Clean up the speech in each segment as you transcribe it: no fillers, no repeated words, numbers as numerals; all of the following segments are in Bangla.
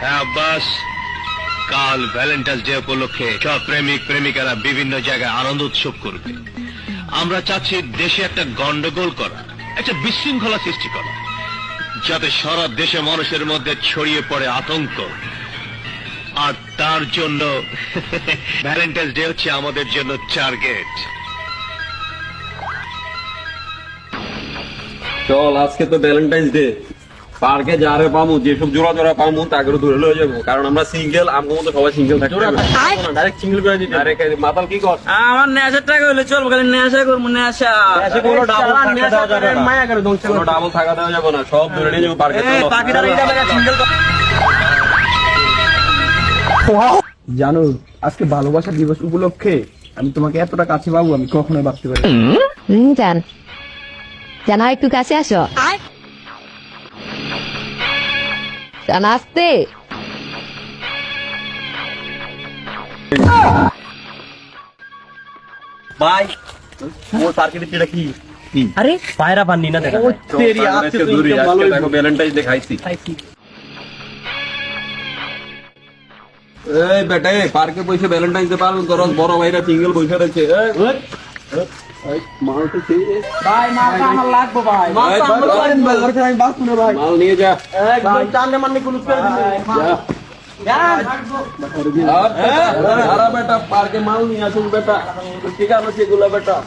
হ্যাঁ আব্বাস, কাল ভ্যালেন্টাইন্স ডে উপলক্ষে সব প্রেমিক প্রেমিকারা বিভিন্ন জায়গায় আনন্দ উৎসব করবে। আমরা চাচ্ছি দেশে একটা গন্ডগোল করা, একটা বিশৃঙ্খলা সৃষ্টি করা, যাতে সারা দেশে মানুষের মধ্যে ছড়িয়ে পড়ে আতঙ্ক। আর তার জন্য ভ্যালেন্টাইন্স ডে হচ্ছে আমাদের জন্য টার্গেট। চল, আজকে তো ভ্যালেন্টাইন্স ডে, পার্কে যারে পামু, যেসব জোড়া জোড়া পামু তাকে ধরে লয়ে যাবো, কারণ আমরা সিঙ্গেল, আমার মতো সবাই সিঙ্গেল থাকতে ডাইরেক্ট সিঙ্গেল করে দিতে। আরে মাতাল কি কর, আমার নেশার টাকা হলে চলবো, খালি নেশা করবো, নেশা কোনো ডাবল থাকা দেওয়া যাবে না, সব ধরে নিয়ে যাবো পার্কে। জানো, আজকে ভালোবাসা দিবস উপলক্ষে আমি তোমাকে এতটা কাছে পাবো আমি কখনোই ভাবতে পারি। জান জানা একটু কাছে আসো। জান আসতে। ভাই ওর পার্কে দিচ্ছি, এটা কি? আরে পায়রা পাননি না দেখা ভ্যালেন্টাইন্স ডে খাইছি। এই বেটা, পার্কে বসে ভ্যালেন্টাইন্স ডে পালন করো, বড় ভাইরা সিঙ্গেল বসে রয়েছে। মাল নিয়ে যা, বেটা পার্কে মাল নিয়ে আসুন বেটা, ঠিক আছে সেগুলো বেটা।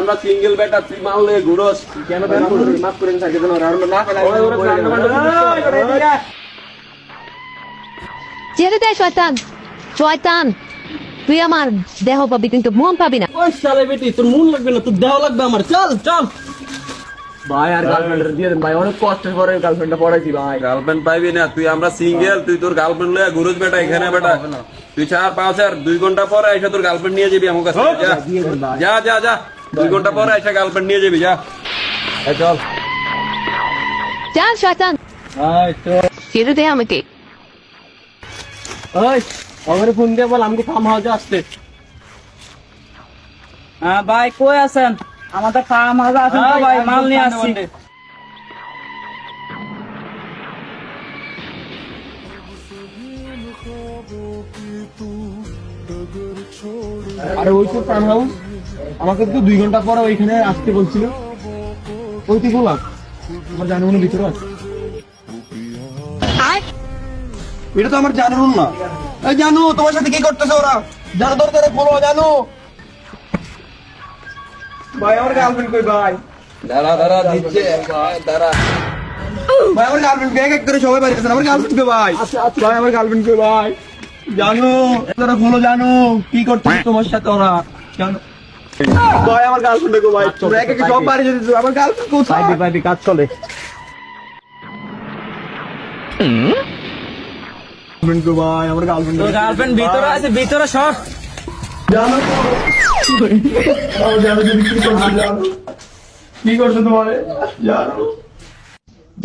আমরা সিঙ্গেল বেটা, তুই মাল নিয়ে ঘুরোস কেন? মাফ করে থাকে ছেড়ে দে শয়তান, শয়তান। তুই আমার দেহ পাবি কিন্তু মন পাবি না। ওই শালা বেটি, তোর মন লাগবে না, তোর দেহ লাগবে আমার। চল চল ভাই আর গার্লফ্রেন্ড দিয়ে দেন ভাই, অনেক কষ্ট করে গার্লফ্রেন্ডটা পড়াইছি ভাই। গার্লফ্রেন্ড পাইবি না তুই, আমরা সিঙ্গেল, তুই তোর গার্লফ্রেন্ড লয়ে ঘুরোস বেটা এখানে বেটা। তুই 4-5 2 ঘন্টা পরে এসে তোর গার্লফ্রেন্ড নিয়ে যাবি আমার কাছে। যা যা যা 2 ঘন্টা পরে এসে গার্লফ্রেন্ড নিয়ে যাবি, যা চল। চল শয়তান, ছেড়ে দে আমাকে। ওই আমার ফোন দিয়ে বল আমাকে ফার্ম হাউসে আসতে। হ্যাঁ ভাই, কই আছেন? আমাদের ফার্ম হাউসে আছেন তো ভাই, মাল নিয়ে আসছি। আরে ওই তো ফার্ম হাউস, আমাকে তো 2 ঘন্টা পরে ওইখানে আসতে বলছিল। ওই তুই বলা আমার জানো মনে ভিতরে আছে, এটা তো আমার জানার না। এই জানো, তোমার সাথে কি করতেছে ওরা? জানো দরকার বলো, জানো ভাই আমার গার্লফ্রেন্ড কই ভাই? দাঁড়া দাঁড়া দিচ্ছে দাঁড়া। ভাই আমার গার্লফ্রেন্ড কে এক করে সবাই বাড়িতে, আমার গার্লফ্রেন্ড কে ভাই? ভাই আমার গার্লফ্রেন্ড কে ভাই? জানো তোরা বলো, জানো কি করতেছে তোমার সাথে ওরা? জানো ভাই আমার গার্লফ্রেন্ড কে ভাই? তোরা এক এক সব বাড়ি যেতে, আমার গার্লফ্রেন্ড কোথায়? ভাই কাজ চলে। গার্লফ্রেন্ড কে ভাই? আমার গার্লফ্রেন্ড, তোর গার্লফ্রেন্ড ভিতরে আছে, ভিতরে সব জানো জানো কি কি করছো তোমার? জানো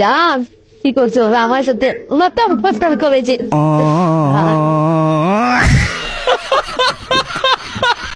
জান কি করছো আমার সাথে? লতা ফসকাল করেছে।